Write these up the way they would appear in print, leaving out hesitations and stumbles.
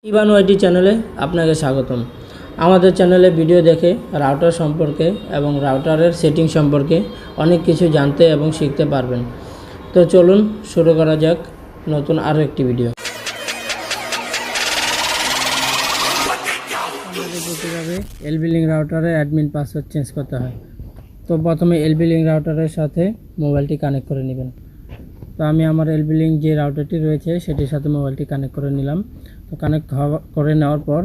Ivan ওয়াইটি চ্যানেলে আপনাকে স্বাগতম। আমাদের চ্যানেলে ভিডিও দেখে রাউটার সম্পর্কে এবং রাউটারের সেটিং সম্পর্কে অনেক কিছু জানতে এবং শিখতে পারবেন। তো চলুন শুরু করা যাক নতুন আরও একটি ভিডিও। কীভাবে এলবি লিঙ্ক রাউটারে অ্যাডমিন পাসওয়ার্ড চেঞ্জ করতে হয়। তো প্রথমে এলবি লিঙ্ক রাউটারের সাথে মোবাইলটি কানেক্ট করে নেবেন। তো আমি আমার এলবি লিঙ্ক যে রাউটারটি রয়েছে সেটির সাথে মোবাইলটি কানেক্ট করে নিলাম। তো কানেক্ট করে নেওয়ার পর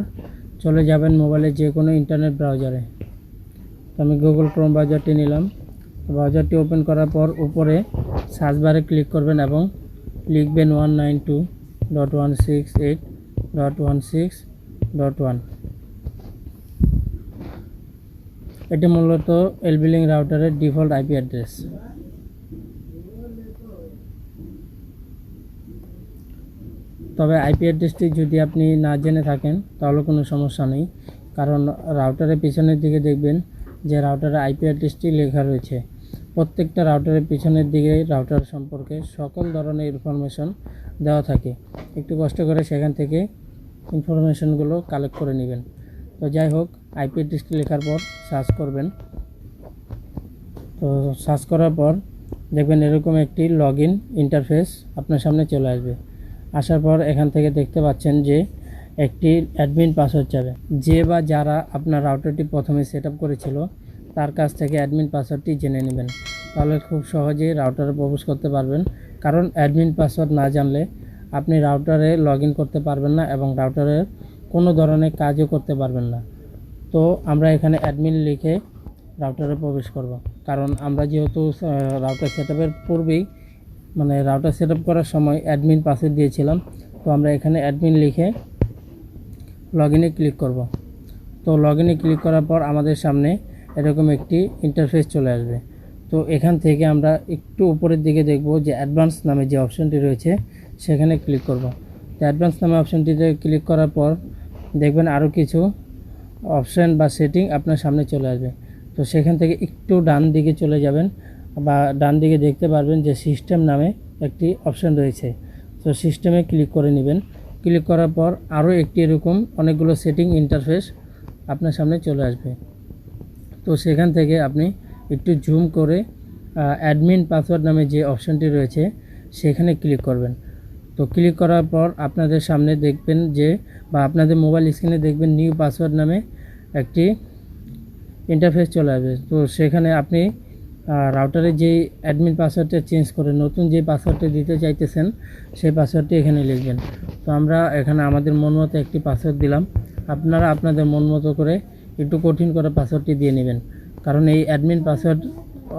চলে যাবেন মোবাইলে যে কোনো ইন্টারনেট ব্রাউজারে। তো আমি গুগল ক্রোম ব্রাউজারটি নিলাম। ব্রাউজারটি ওপেন করার পর উপরে সার্চ বারে ক্লিক করবেন এবং লিখবেন 192.168.16.1। এটি মূলত এলবি লিঙ্ক রাউটারের ডিফল্ট আইপি অ্যাড্রেস। তবে আইপি অ্যাড্রেসটি যদি আপনি না জেনে থাকেন তাহলে কোনো সমস্যা নেই, কারণ রাউটারের পিছনের দিকে দেখবেন যে রাউটারের আইপি অ্যাড্রেসটি লেখা রয়েছে। প্রত্যেকটা রাউটারের পিছনের দিকে রাউটার সম্পর্কে সকল ধরনের ইনফরমেশন দেওয়া থাকে। একটু কষ্ট করে সেখান থেকে ইনফরমেশনগুলো কালেক্ট করে নেবেন। তো যাই হোক, আইপি অ্যাড্রেসটি লেখার পর সার্চ করবেন। তো সার্চ করার পর দেখবেন এরকম একটি লগ ইন ইন্টারফেস আপনার সামনে চলে আসবে। আসার পর এখান থেকে দেখতে পাচ্ছেন যে একটি অ্যাডমিন পাসওয়ার্ড চাবে। যে বা যারা আপনার রাউটারটি প্রথমে সেট আপ করেছিল তার কাছ থেকে অ্যাডমিন পাসওয়ার্ডটি জেনে নেবেন, তাহলে খুব সহজেই রাউটারে প্রবেশ করতে পারবেন। কারণ অ্যাডমিন পাসওয়ার্ড না জানলে আপনি রাউটারে লগ ইন করতে পারবেন না এবং রাউটারের কোনো ধরনের কাজও করতে পারবেন না। তো আমরা এখানে অ্যাডমিন লিখে রাউটারে প্রবেশ করব, কারণ আমরা যেহেতু রাউটার সেট আপের পূর্বেই রাউটার সেট আপ করার সময় অ্যাডমিন পাসওয়ার্ড দিয়েছিলাম। তো আমরা এখানে অ্যাডমিন লিখে লগ ইনে ক্লিক করব। তো লগ ইনে ক্লিক করার পর আমাদের সামনে এরকম একটি ইন্টারফেস চলে আসবে। তো এখান থেকে আমরা একটু উপরের দিকে দেখব যে অ্যাডভান্স নামে যে অপশনটি রয়েছে সেখানে ক্লিক করব। তো অ্যাডভান্স নামে অপশনটিতে ক্লিক করার পর দেখবেন আরও কিছু অপশন বা সেটিং আপনার সামনে চলে আসবে। তো সেখান থেকে একটু ডান দিকে চলে যাবেন বা ডান দিকে দেখতে পারবেন যে সিস্টেম নামে একটি অপশন রয়েছে। তো সিস্টেমে ক্লিক করে নেবেন। ক্লিক করার পর আরও একটি এরকম অনেকগুলো সেটিং ইন্টারফেস আপনার সামনে চলে আসবে। তো সেখান থেকে আপনি একটু জুম করে অ্যাডমিন পাসওয়ার্ড নামে যে অপশনটি রয়েছে সেখানে ক্লিক করবেন। তো ক্লিক করার পর আপনাদের সামনে দেখবেন যে বা আপনাদের মোবাইল স্ক্রিনে দেখবেন নিউ পাসওয়ার্ড নামে একটি ইন্টারফেস চলে আসবে। তো সেখানে আপনি রাউটারে যে অ্যাডমিন পাসওয়ার্ডটা চেঞ্জ করে নতুন যে পাসওয়ার্ডটা দিতে চাইতেছেন সেই পাসওয়ার্ডটি এখানে লিখবেন। তো আমরা এখানে আমাদের মন মতো একটি পাসওয়ার্ড দিলাম। আপনারা আপনাদের মন মতো করে একটু কঠিন করে পাসওয়ার্ডটি দিয়ে নেবেন, কারণ এই অ্যাডমিন পাসওয়ার্ড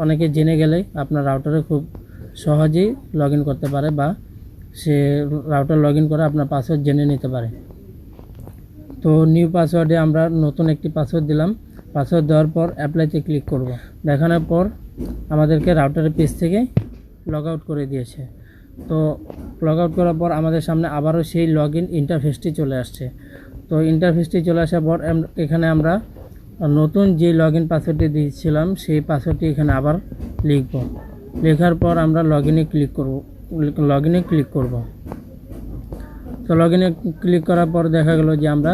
অনেকে জেনে গেলে আপনার রাউটারে খুব সহজেই লগ ইন করতে পারে বা সে রাউটার লগ ইন করে আপনার পাসওয়ার্ড জেনে নিতে পারে। তো নিউ পাসওয়ার্ডে আমরা নতুন একটি পাসওয়ার্ড দিলাম। পাসওয়ার্ড দেওয়ার পর অ্যাপ্লাইতে ক্লিক করব। দেখানোর পর আমাদেরকে রাউটারের পেজ থেকে লগ আউট করে দিয়েছে। তো লগ আউট করার পর আমাদের সামনে আবারও সেই লগ ইন ইন্টারফেসটি চলে আসছে। তো ইন্টারফেসটি চলে আসার পর এখানে আমরা নতুন যে লগ ইন পাসওয়ার্ডটি দিয়েছিলাম সেই পাসওয়ার্ডটি এখানে আবার লিখব। লেখার পর আমরা লগ ইনে ক্লিক করব। তো লগ ইনে ক্লিক করার পর দেখা গেল যে আমরা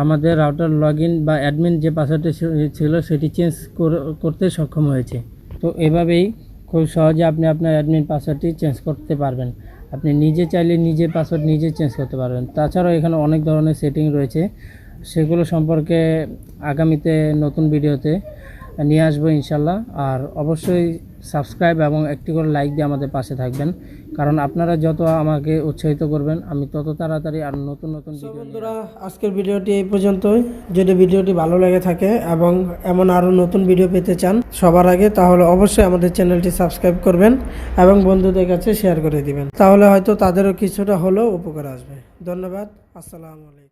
আমাদের রাউটার লগ ইন বা অ্যাডমিন যে পাসওয়ার্ডটি ছিল সেটি চেঞ্জ করতে সক্ষম হয়েছে। তো এভাবেই খুব সহজে আপনি আপনার অ্যাডমিন পাসওয়ার্ডটি চেঞ্জ করতে পারবেন। আপনি নিজে চাইলে নিজে পাসওয়ার্ড নিজে চেঞ্জ করতে পারবেন। তাছাড়াও এখানে অনেক ধরনের সেটিং রয়েছে, সেগুলো সম্পর্কে আগামীতে নতুন ভিডিওতে নিয়ে আসবো ইনশাল্লাহ। আর অবশ্যই সাবস্ক্রাইব এবং একটি করে লাইক দিয়ে আমাদের পাশে থাকবেন, কারণ আপনারা যত আমাকে উৎসাহিত করবেন আমি তত তাড়াতাড়ি আর নতুন ভিডিও। বন্ধুরা, আজকের ভিডিওটি এই পর্যন্তই। যদি ভিডিওটি ভালো লেগে থাকে এবং এমন আরও নতুন ভিডিও পেতে চান সবার আগে, তাহলে অবশ্যই আমাদের চ্যানেলটি সাবস্ক্রাইব করবেন এবং বন্ধুদের কাছে শেয়ার করে দিবেন, তাহলে হয়তো তাদেরও কিছুটা হলেও উপকার আসবে। ধন্যবাদ। আসসালামু আলাইকুম।